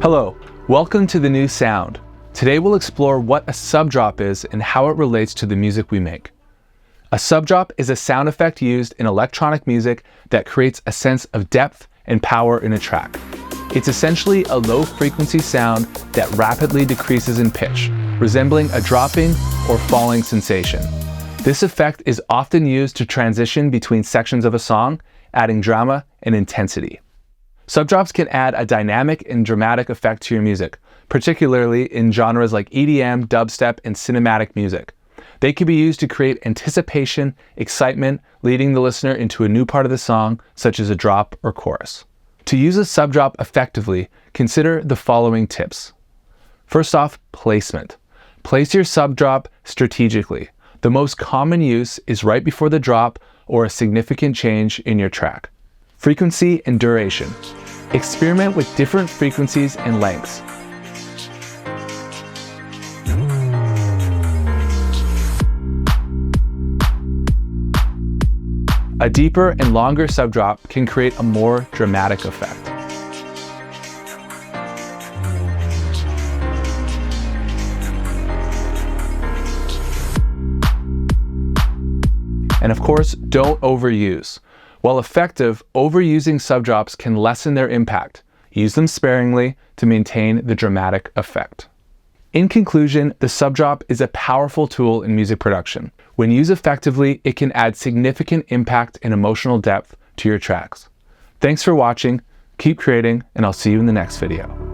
Hello, welcome to The New Sound. Today we'll explore what a subdrop is and how it relates to the music we make. A subdrop is a sound effect used in electronic music that creates a sense of depth and power in a track. It's essentially a low-frequency sound that rapidly decreases in pitch, resembling a dropping or falling sensation. This effect is often used to transition between sections of a song, adding drama and intensity. Subdrops can add a dynamic and dramatic effect to your music, particularly in genres like EDM, dubstep, and cinematic music. They can be used to create anticipation, excitement, leading the listener into a new part of the song, such as a drop or chorus. To use a subdrop effectively, consider the following tips. First off, placement. Place your subdrop strategically. The most common use is right before the drop or a significant change in your track. Frequency and duration. Experiment with different frequencies and lengths. A deeper and longer subdrop can create a more dramatic effect. And of course, don't overuse. While effective, overusing subdrops can lessen their impact. Use them sparingly to maintain the dramatic effect. In conclusion, the subdrop is a powerful tool in music production. When used effectively, it can add significant impact and emotional depth to your tracks. Thanks for watching, keep creating, and I'll see you in the next video.